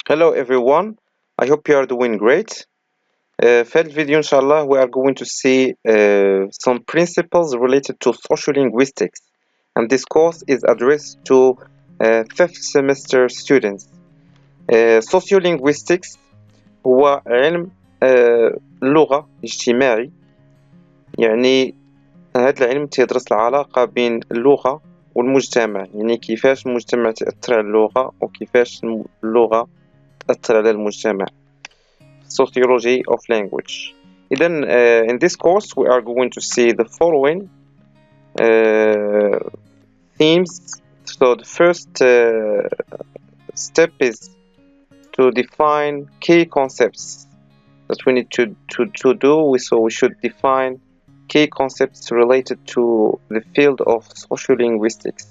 Hello everyone, I hope you are doing great. في الفيديو إن شاء الله we are going to see some principles related to sociolinguistics, and this course is addressed to fifth semester students. Sociolinguistics هو علم لغة اجتماعي، يعني هذا العلم تيدرس العلاقة بين اللغة والمجتمع، يعني كيفاش المجتمع تأثر على اللغة وكيفاش اللغة تأثر على المجتمع. Sociology of language. Then, in this course, we are going to see the following themes. So, the first step is to define key concepts that we need to do. So, we should define key concepts related to the field of sociolinguistics.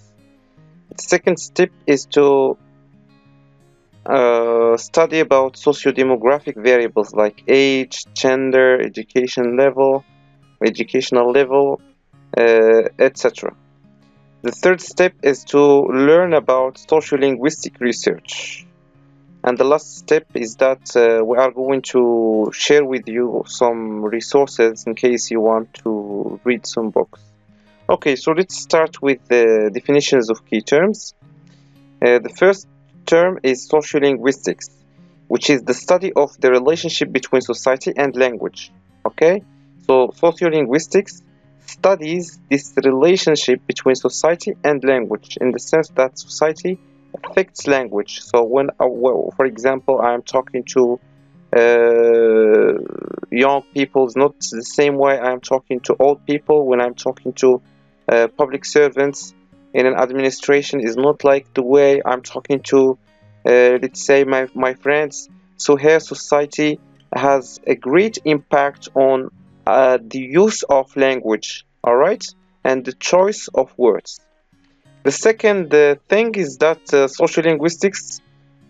The second step is to study about socio-demographic variables like age, gender, educational level, etc. The third step is to learn about sociolinguistic research. And the last step is that we are going to share with you some resources in case you want to read some books. Okay, so let's start with the definitions of key terms. The first term is sociolinguistics, which is the study of the relationship between society and language. Okay, so sociolinguistics studies this relationship between society and language in the sense that society affects language. So when, for example, I am talking to young people, it's not the same way I am talking to old people. When I'm talking to public servants in an administration, is not like the way I'm talking to, let's say, my friends. So here, society has a great impact on the use of language, all right, and the choice of words. The second thing is that sociolinguistics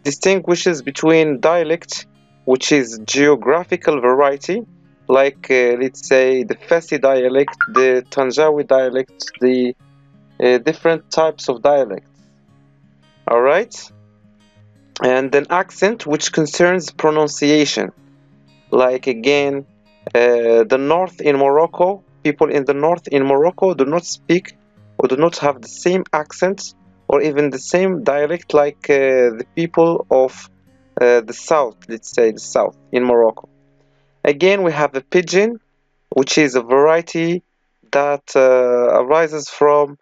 distinguishes between dialect, which is geographical variety, like let's say the Fasi dialect, the Tanjawi dialect, the different types of dialects. All right, and then accent, which concerns pronunciation, like again the north in Morocco. People in the north in Morocco do not speak or do not have the same accent or even the same dialect like the people of the south, let's say the south in Morocco. Again, we have the pidgin, which is a variety that arises from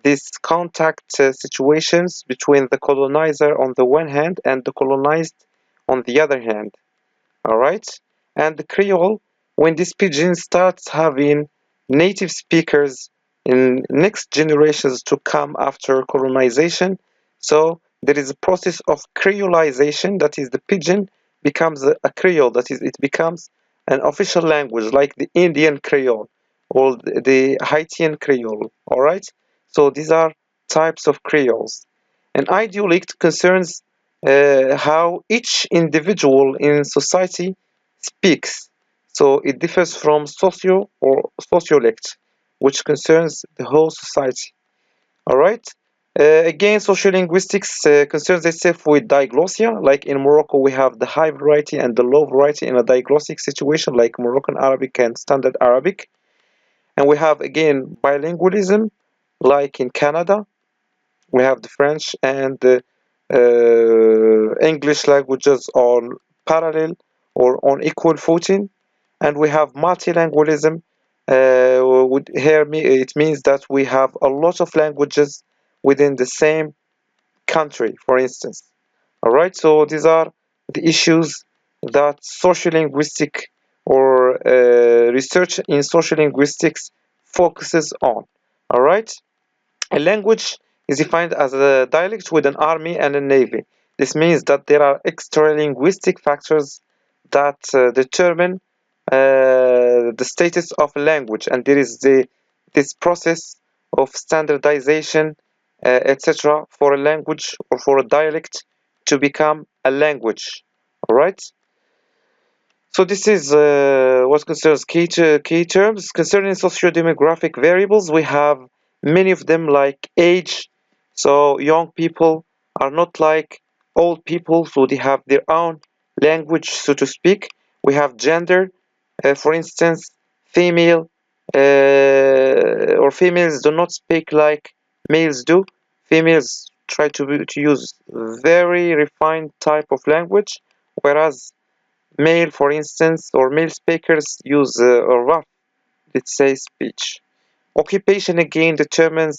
these contact situations between the colonizer on the one hand and the colonized on the other hand. All right, and the Creole, when this pidgin starts having native speakers in next generations to come after colonization, so there is a process of creolization, that is the pidgin becomes a Creole, that is it becomes an official language like the Indian Creole or the Haitian Creole. All right, so these are types of Creoles. An idiolect concerns how each individual in society speaks. So it differs from socio or sociolect, which concerns the whole society. All right. Again, sociolinguistics concerns itself with diglossia. Like in Morocco, we have the high variety and the low variety in a diglossic situation, like Moroccan Arabic and Standard Arabic. And we have again bilingualism, like in Canada. We have the French and the English languages on parallel or on equal footing, and we have multilingualism. Here it means that we have a lot of languages within the same country, for instance. All right, so these are the issues that sociolinguistic or research in sociolinguistics focuses on. All right. A language is defined as a dialect with an army and a navy. This means that there are extra-linguistic factors that determine the status of a language, and there is this process of standardization, etc., for a language or for a dialect to become a language. All right. So this is what concerns key terms. Concerning socio-demographic variables, we have many of them like age. So young people are not like old people, so they have their own language, so to speak. We have gender, for instance, female or females do not speak like males do. Females try to use very refined type of language, whereas male, for instance, or male speakers use a rough, let's say, speech. Occupation again determines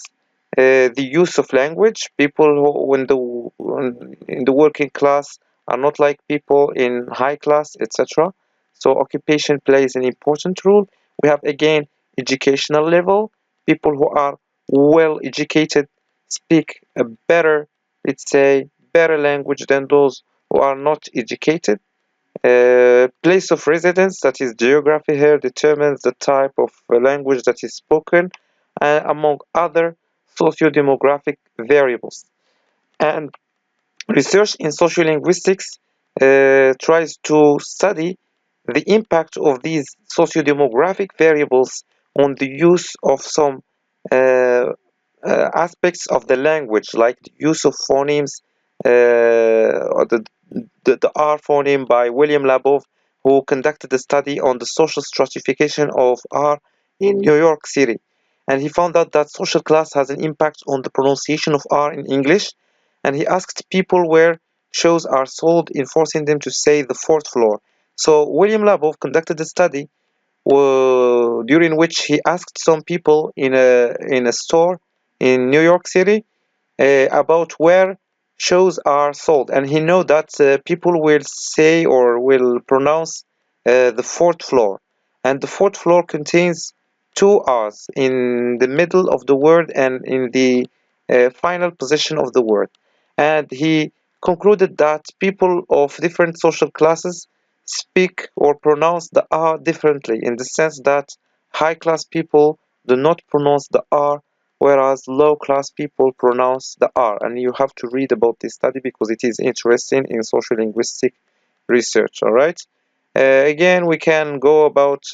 the use of language. People who in the working class are not like people in high class, etc. So occupation plays an important role. We have again educational level. People who are well educated speak a better, let's say, better language than those who are not educated. Place of residence, that is geography here, determines the type of language that is spoken, among other socio-demographic variables. And research in sociolinguistics tries to study the impact of these socio-demographic variables on the use of some uh, aspects of the language, like the use of phonemes, or the R phoneme by William Labov, who conducted a study on the social stratification of R in New York City. And he found out that social class has an impact on the pronunciation of R in English. And he asked people where shows are sold, enforcing them to say the fourth floor. So William Labov conducted a study during which he asked some people in a store in New York City about where shows are sold, and he know that people will say or will pronounce the fourth floor, and the fourth floor contains two R's in the middle of the word and in the final position of the word. And he concluded that people of different social classes speak or pronounce the R differently, in the sense that high class people do not pronounce the R, whereas low class people pronounce the R. And you have to read about this study because it is interesting in social linguistic research. All right. Again, we can go about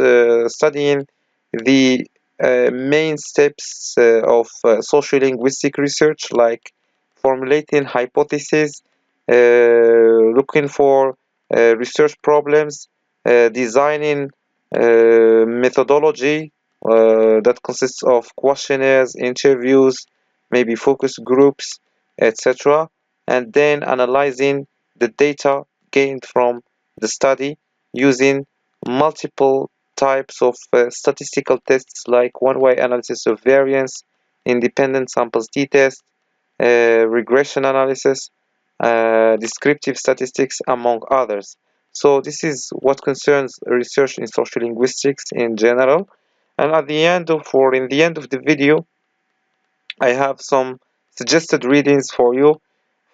studying the main steps of sociolinguistic research, like formulating hypotheses, looking for research problems, designing methodology that consists of questionnaires, interviews, maybe focus groups, etc., and then analyzing the data gained from the study using multiple types of statistical tests like one-way analysis of variance, independent samples t-test, regression analysis, descriptive statistics, among others. So this is what concerns research in social linguistics in general. And at the end of, or in the end of the video, I have some suggested readings for you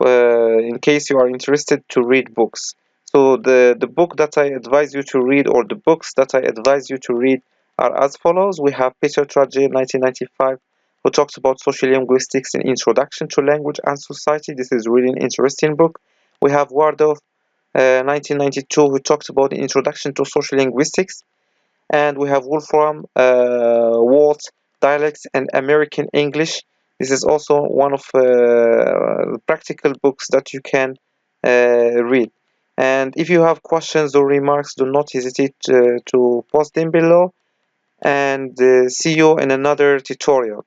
in case you are interested to read books. So the book that I advise you to read, or the books that I advise you to read, are as follows. We have Peter Traje, 1995, who talks about social linguistics in Introduction to Language and Society. This is really an interesting book. We have Wardov, 1992, who talks about the Introduction to Social Linguistics. And we have Wolfram Walt, Dialects and American English. This is also one of practical books that you can read. And if you have questions or remarks, do not hesitate to post them below. And see you in another tutorial.